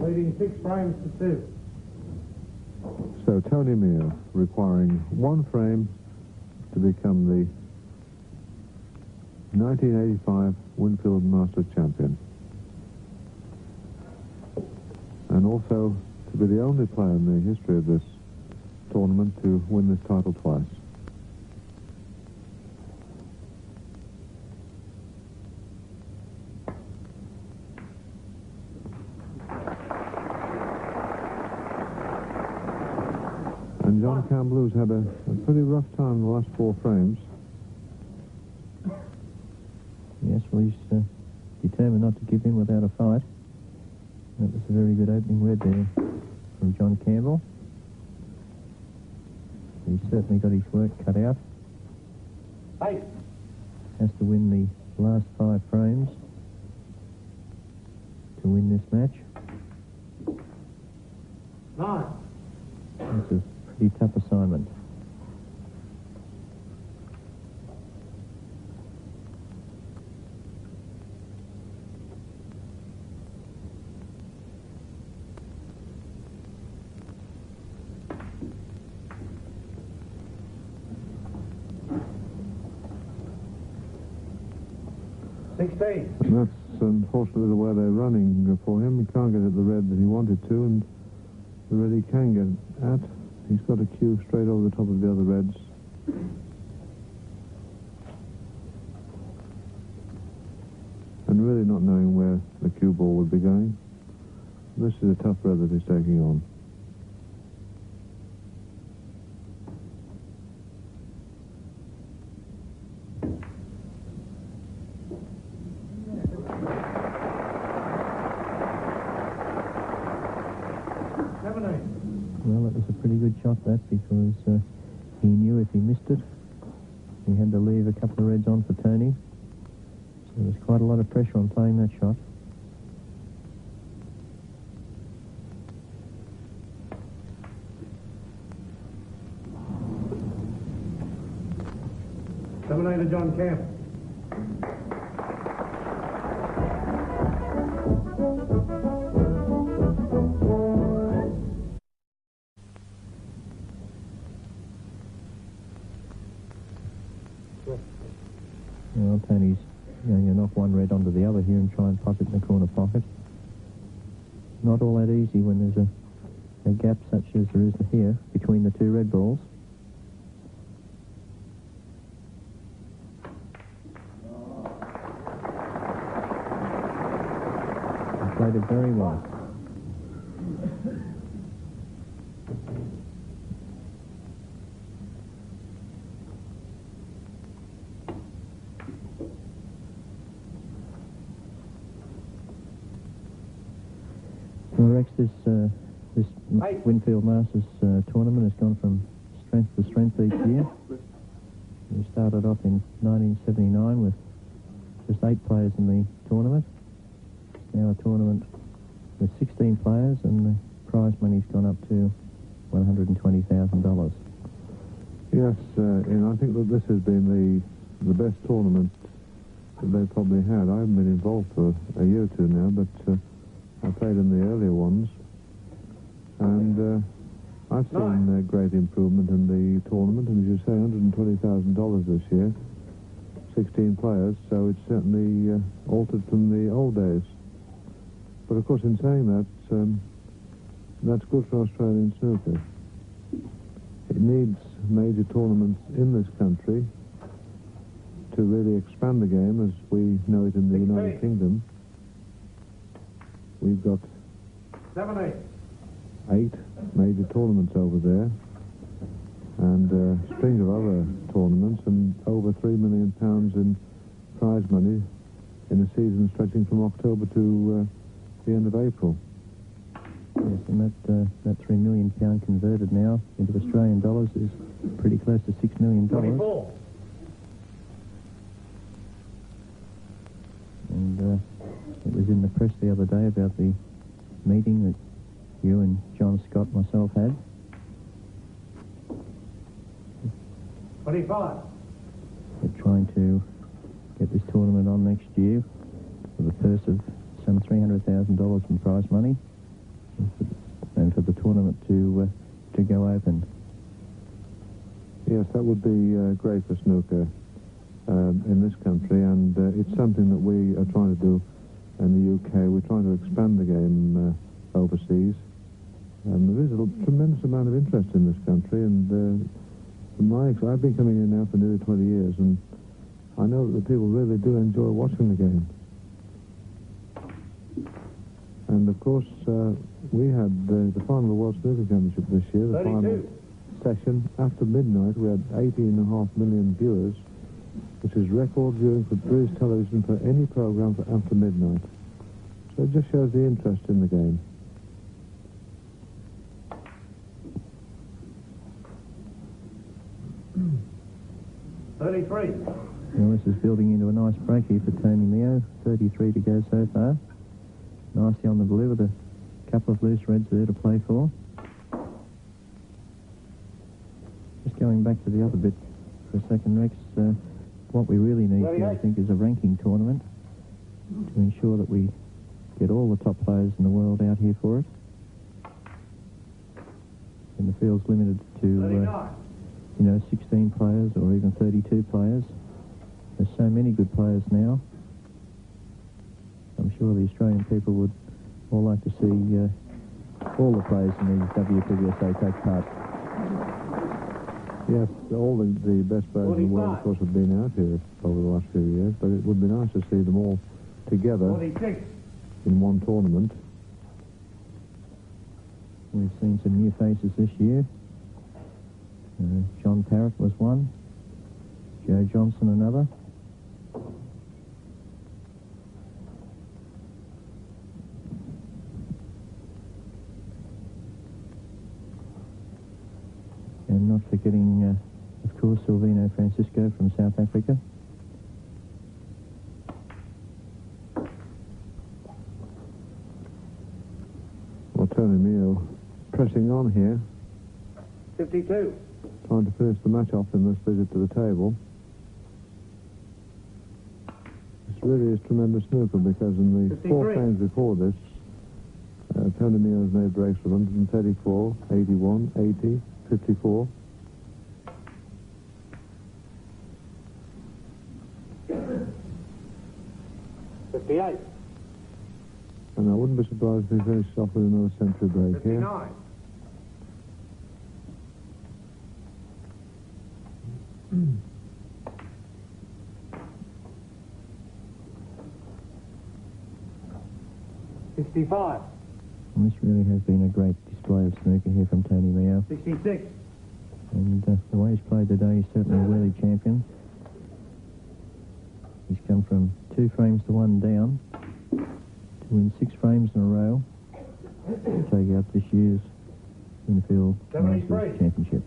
leading 6 frames to 2. So Tony Meare requiring 1 frame to become the 1985 Winfield Masters champion. And also to be the only player in the history of this tournament to win this title twice. And John Campbell, who's had a pretty rough time in the last 4 frames. Yes, well, he's determined not to give in without a fight. That was a very good opening red there from John Campbell. He's certainly got his work cut out. Hey. Has to win the last 5 frames to win this match. 9. It's a pretty tough assignment. That's unfortunately the way they're running for him. He can't get at the red that he wanted to, and the red he can get at, he's got a cue straight over the top of the other reds. And really not knowing where the cue ball would be going. This is a tough red that he's taking on. Well, it was a pretty good shot, that, because he knew if he missed it, he had to leave a couple of reds on for Tony. So there was quite a lot of pressure on playing that shot. Terminator John Campbell. Well, Tony's going to knock one red onto the other here and try and pop it in the corner pocket. Not all that easy when there's a gap such as there is here between the 2 red balls. He played it very well. Well, Rex, this Winfield Masters tournament has gone from strength to strength each year. We started off in 1979 with just 8 players in the tournament. Now a tournament with 16 players, and the prize money's gone up to $120,000. Yes, and I think that this has been the best tournament that they've probably had. I haven't been involved for a year or 2 now, but I played in the earlier ones, and I've seen great improvement in the tournament, and as you say, $120,000 this year, 16 players, so it's certainly altered from the old days. But of course, in saying that, that's good for Australian snooker. It needs major tournaments in this country to really expand the game as we know it in the United Kingdom. We've got 8 major tournaments over there, and a string of other tournaments, and over £3 million in prize money in a season stretching from October to the end of April. Yes, and that £3 million converted now into Australian dollars is pretty close to $6 million. 24. And it was in the press the other day about the meeting that you and John Scott myself had. 25. We're trying to get this tournament on next year with a purse of some $300,000 in prize money. and for the tournament to go open. Yes, that would be great for snooker in this country, and it's something that we are trying to do in the UK. We're trying to expand the game overseas. There is a tremendous amount of interest in this country, and I've been coming in now for nearly 20 years, and I know that the people really do enjoy watching the game. And of course, we had the final of the World Snooker Championship this year, the 32. final session. After midnight, we had 18.5 million viewers, which is record viewing for British television for any program for after midnight. So it just shows the interest in the game. Well, this is building into a nice break here for Tony Mio. 33 to go so far. Nicely on the blue with a couple of loose reds there to play for. Just going back to the other bit for a second, Rex. What we really need here, I think, is a ranking tournament to ensure that we get all the top players in the world out here for it. And the field's limited to 16 players or even 32 players. There's so many good players now. I'm sure the Australian people would all like to see all the players in the WPBSA take part. Yes, all the best players in the world, of course, have been out here over the last few years, but it would be nice to see them all together 46. in one tournament. We've seen some new faces this year. John Parrott was one. Joe Johnson another. And not forgetting, of course, Silvino Francisco from South Africa. Well, Tony Mio pressing on here. 52. Trying to finish the match off in this visit to the table. This really is tremendous snooker, because in the 53. four frames before this, Tony Mio's made breaks with 134, 81, 80, 54. And I wouldn't be surprised if he finished off with another century break here. 59. $65. And this really has been a great display of snooker here from Tony Mio. 66. And the way he's played today, he's certainly a worthy champion. He's come from 2 frames to 1 down to win 6 frames in a row to take out this year's Winfield Masters Championship.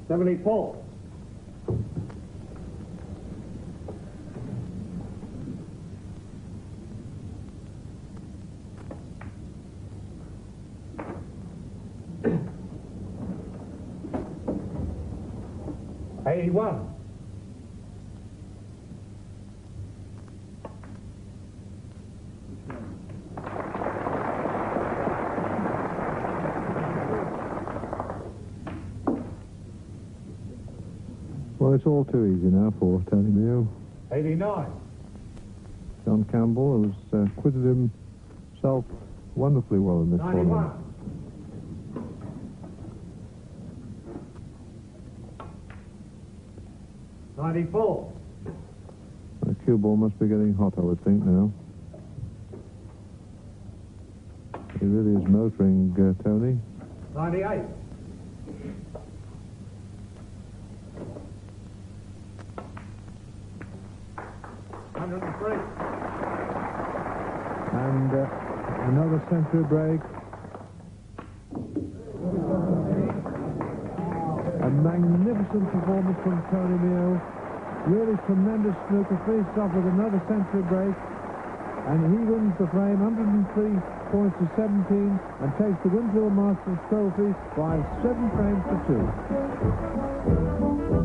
$74. $81. Well, it's all too easy now for Tony Mio. 89. John Campbell has acquitted himself wonderfully well in this 91. tournament. $94. The cue ball must be getting hot, I would think, now. He really is motoring, Tony. 98. $103. And another century break. A magnificent performance from Tony Mio. Really tremendous snooker. Finished off with another century break. and he wins the frame 103 points to 17 and takes the Winfield Masters trophy by 7 frames to 2.